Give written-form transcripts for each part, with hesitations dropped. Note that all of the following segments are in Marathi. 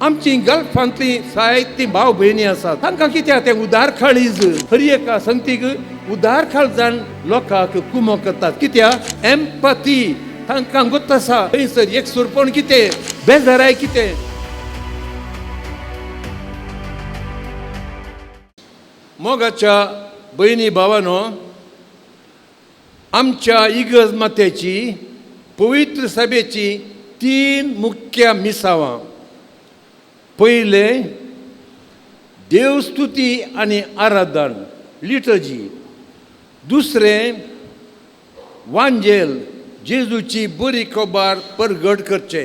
आमची गल्फांतली जायती भाव भयणी आसात तांकां कित्याक ते उदारखाळीज हर एका संगतीक उदारखाळ जावन लोकांक कुमो करतात कित्याक एम्पथी तांकां गुत आसा थंयसर एक सुरपण कितें बेजाराय कितें. मोगाच्या भयणी भावानो, आमच्या इगर्ज मातेची पवित्र सभेची 3 मुख्य मिसावां. पहिले देवस्तुती आनी आराधन लिटर्जी. दुसरे वांजेल जेजूची बरी खबर परगट करचे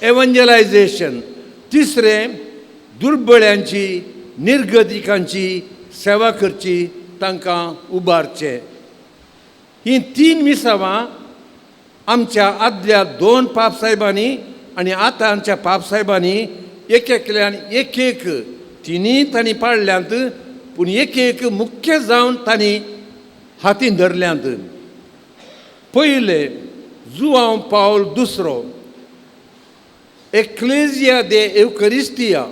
एवंजलायझेशन. तिसरे दुर्बळ्यांची निर्गतिकांची सेवा करची तांकां उबारचे. ही 3 मिसावां आमच्या आदल्या 2 पापसाहेबांनी आनी आतांच्या पापसाहेबांनी एकल्यान एक तिनी तांणी पाळल्यांत, पूण एक मुख्य जावन तांणी हातीन धरल्यांत. पयले जुआंव पावल दुसरो एक्लेसिया दे एवकरिस्तिया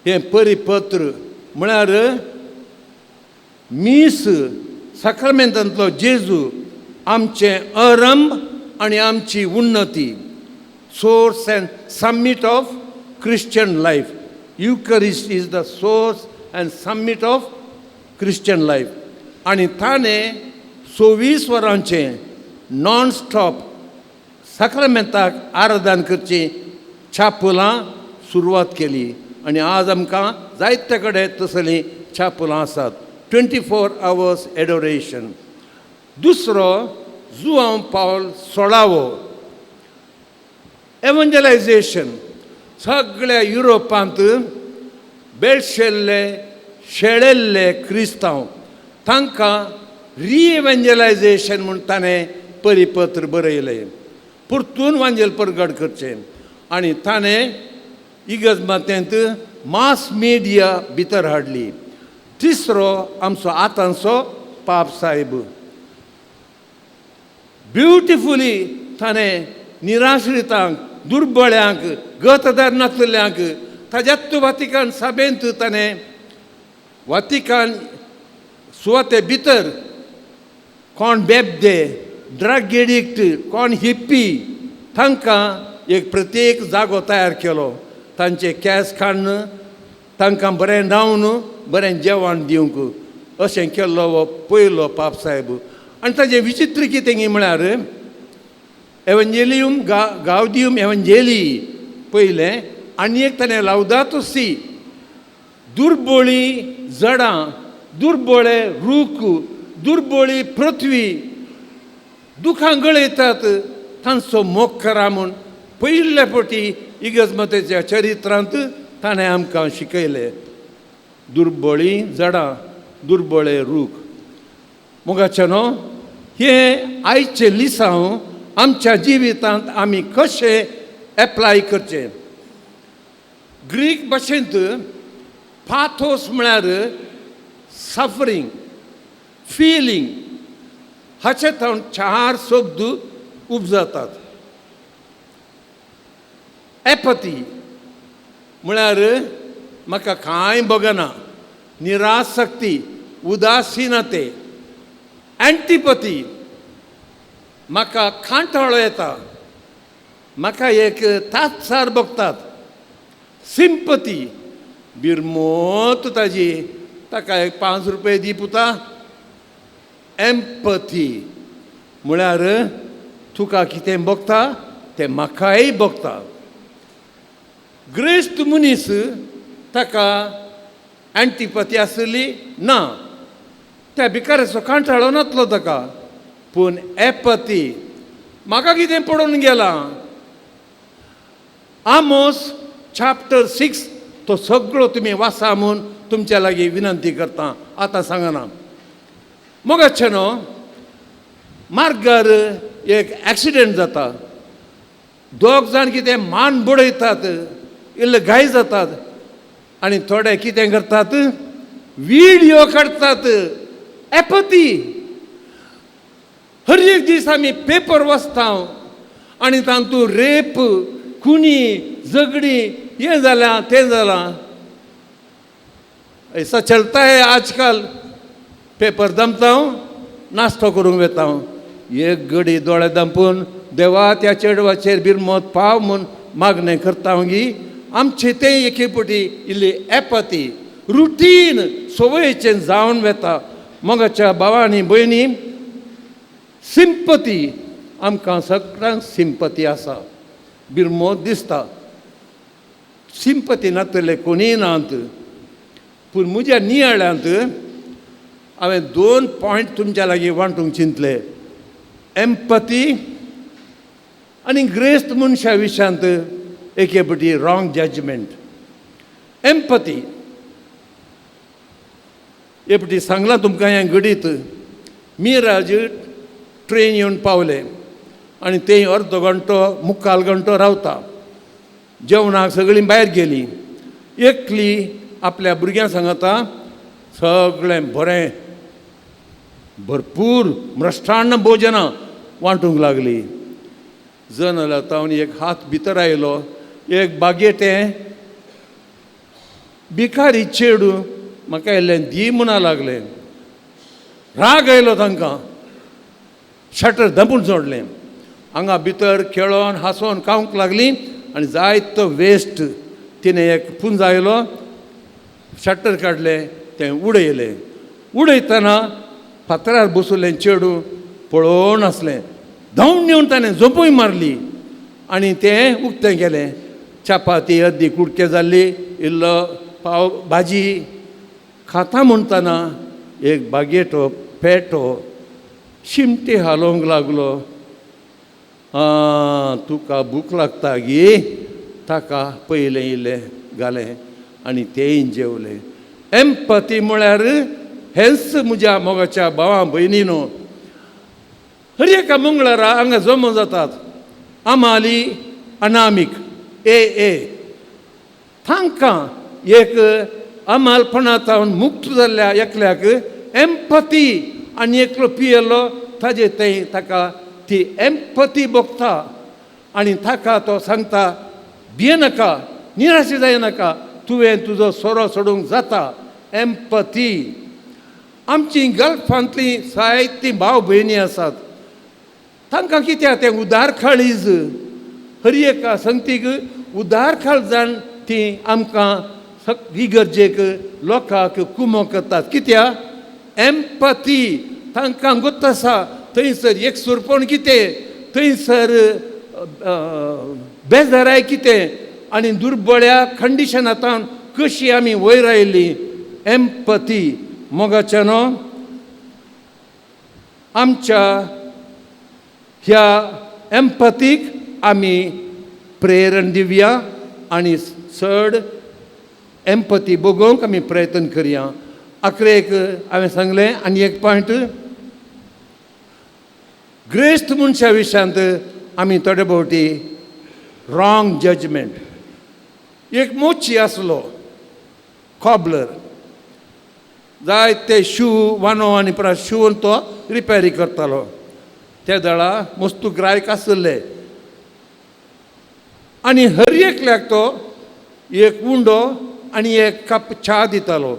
हें परिपत्र म्हळ्यार मीस साक्रामेंतांतलो जेजू आमचे आरंभ आनी आमची उन्नती. Source end summit of Christian life. Eucharist is the source and summit of Christian life. आणि ताणें 24 वरांचे नॉन स्टॉप साक्रामेंताक आराधन करची छापलां सुरवात केली. आनी आज आमकां जायते कडेन तसलीं छापलां आसात. 24 hours एडोरेशन. दुसरो जुआंव पावल 16वो एवंजलायझेशन. सगळ्या युरोपांत बेळशेल्ले शेळेल्ले क्रिस्तांव तांकां रिएवंजलायझेशन म्हूण ताणें परिपत्र बरयलें. परतून वांजेल परगट करचें. आनी ताणें इगर्ज मातेंत मास मिडिया भितर हाडली. तिसरो आमचो आतांचो पाप साहेब. ब्युटिफुली ताणें निराश्रितांक, दुर्बळ्यांक, गतदार नासलेल्यांक ताज्यात वातिकान सभेंत ताणें वातिकान सुवाते भितर कोण बेबदे, ड्रग एडिक्ट, कोण हिप्पी तांकां एक प्रत्येक जागो तयार केलो. तांचे केस काडून तांकां बरें रावन बरें जेवण दिवंक अशें केल्लो हो पयलो पाप साहेब. आनी ताजें विचित्र कितें म्हळ्यार एवंजेलियम गावदियम एवंजेली पयलें आनी एक ताणें लावदातो सी. दुर्बळी झाडां, दुर्बळे रूख, दुर्बळी पृथ्वी दुखां गळयतात तांचो मोग करा म्हूण पयल्या फावटी इगर्ज मातेच्या चरित्रांत ताणें आमकां शिकयलें. दुर्बळी झाडां, दुर्बळे रूख. मोगाच्यानो हे आयचे लिसांव आमच्या जिवितांत आमी कशें एप्लाय करचें. ग्रीक भाशेंत पाथोस म्हळ्यार सफरींग, फिलींग हाचे थावन 4 शब्द उपजातात. एपथी म्हळ्यार म्हाका कांय बगना, निरासक्ती, उदासीनते. एंटिपथी म्हाका कांटाळो येता, म्हाका एक तात्सार बगतात. सिंपथी बिरमोत ताजी, ताका एक 5 रुपये दी पुता. एम्पथी म्हळ्यार तुका कितें बगता तें म्हाकाय बगता. ग्रेस्त मनीस ताका एंटिपथी आसली ना, त्या भिकाऱ्याचो कांटाळो नासलो ताका. पूण एपथी म्हाका कितें पडून गेलां. आमोस चॅप्टर 6 तो सगळो तुमी वाचा म्हूण तुमच्या लागीं विनंती करता. आतां सांगना. मोगाचेनो मार्गार एक एक्सिडेंट जाता. 2 जाण कितें मान बुडयतात, इल्ले घाय जातात आनी थोडे कितें करतात, व्हिडियो काडटात. एपथी. हर एक दीस आमी पेपर वाचता आनी तातूंत रेप, खुनी, झगडी ये जालां तें जालां. ऐसा चलता है आजकाल. पेपर दमता नाश्तो करूंक वेता. एक घडी दोळे दंपून देवा त्या चेडवाचेर बिरमोत पाव म्हूण मागणें करता गी. आमचे ते एके पटी इल्ली एपती रुटीन सवयीचें जावन वेता. मोगाच्या भावांनी भयणी सिंपती आमकां सगळ्यांक सिंपती आसा. बिरमोत दिसता. सिंपती नातले कोणीय नात. पूण म्हज्या नियाळ्यांत हांवें 2 पॉयंट तुमच्या लागीं वांटूंक चिंतले. एम्पती आनी ग्रेस्त मनशा विशयांत एके पटी रॉंग जजमेंट. एम्पती एपटी सांगलां तुमकां हें घडीत. मिराज ट्रेन येवन पावले आनी ते अर्द घंटो मुक्काल घंटो रावता. जेवणाक सगळीं भायर गेलीं. एकली आपल्या भुरग्यांक सांगता सगळें बरें भरपूर मृष्टान्न भोजनां वांटूंक लागली. जन तावन एक हात भितर आयलो. एक बागेटें भिकारी चेडू म्हाका इल्लें दी म्हणा लागलें. राग आयलो तांकां. शटर दंपून सोडलें. हांगा भितर खेळोन हांसोन खावंक लागलीं आनी जायतो वेस्ट. तिणें एक पुंज आयलो. शटर काडलें. तें उडयलें. उडयतना फातरार बसुल्लें चेडू पळोवन आसलें. धांवन येवन ताणें झोपूय मारली आनी तें उक्तें गेलें. चापाती अर्दी कुडके जाल्ली. इल्लो पाव भाजी खाता म्हणटना एक बागेटो पेटो शिमटे हालोवंक लागलो. तुका भूक लागता गी. ताका पयलें इल्लें घालें आनी तेंय जेवलें. एम्पती म्हळ्यार हेंच म्हज्या मोगाच्या भावां भयणीनो. हर एका मंगळारा हांगा जमो जातात आमाली अनामीक ए. तांकां एक अमालपणांतावन मुक्त जाल्ल्या एकल्याक एम्पती आनी एकलो पियेलो ताजे थंय ताका ती एम्पती भोगता आनी ताका तो सांगता भियेनाका निराशे जायनाका तुवें तुजो सोरो सोडूंक जाता. एम्पती. आमची गल्फांतलीं जायतीं भाव भयणी आसात. तांकां कित्याक तें उदारखाळीज. हर एका संगतीक उदारखाळ जावन तीं आमकां इगर्जेक लोकांक कुमो करतात. कित्याक एम्पती तांकां गोत आसा. थंयसर एकसुरपण कितें. थंयसर बेजाराय कितें आनी दुर्बळ्या कंडिशनांतल्यान कशी आमी वयर आयिल्लीं. एम्पती. मोगाच्यानो आमच्या ह्या एम्पतीक आमी प्रेरण दिवया आनी चड एम्पती भोगोवंक आमी प्रयत्न करया. आखरेक हांवें सांगलें आनी एक पॉयंट. ग्रेस्त मनशा विशयांत आमी थोडे फावटी रॉंग जजमेंट. एक मोची आसलो कॉबलर. जायते शू वानो आनी परत शून तो रिपेरी करतालो. त्या दळा मस्तू गिरायक आसले आनी हर एकल्याक तो एक उंडो आनी एक कप च्या दितालो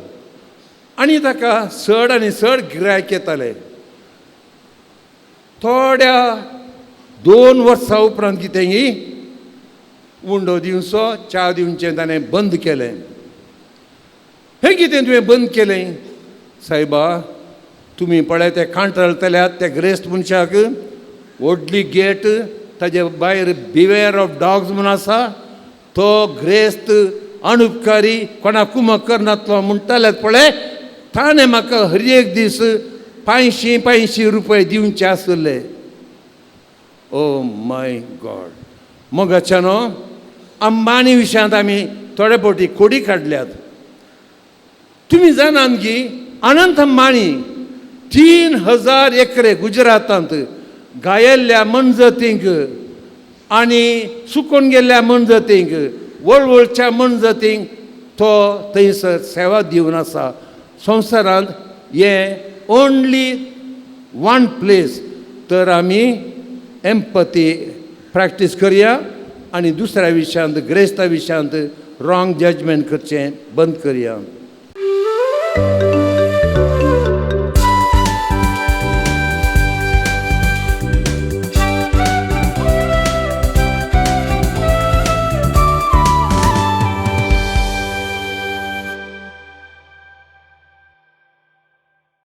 आनी ताका चड आनी चड गिरायक येताले. थोड्या 2 वर्सां उपरांत कितें उंडो दिवचो च्या दिवचें ताणें बंद केलें. हें कितें तुवें बंद केलें. सायबा तुमी पळय ते कांटळतल्यात त्या ग्रेस्त मनशाक व्हडली गेट ताजे भायर बिवेर ऑफ डॉग्स म्हूण आसा. तो ग्रेस्त अणुपकारी कोणाक कुमक करनातलो म्हणटालेत पळय. ताणें म्हाका हर एक दीस 500 रुपया दिवचे आसले. Oh my God. मोगाच्यानो अंबानी विशयांत आमी थोडे फावटी कोडी काडल्यात. तुमी जाणात की अनंत अंबानी 3000 एकरे गुजरातांत गायल्ल्या मनजतींक आनी सुकून गेल्ल्या मनजतींक वळवळच्या मनजतींक तो थंयसर सेवा दिवन आसा. संवसारांत हें ओन्ली 1 प्लेस. तर आमी एम्पती प्रॅक्टीस करया आनी दुसऱ्या विशयांत ग्रेस्ता विशयांत रॉंग जजमेंट करचें बंद करया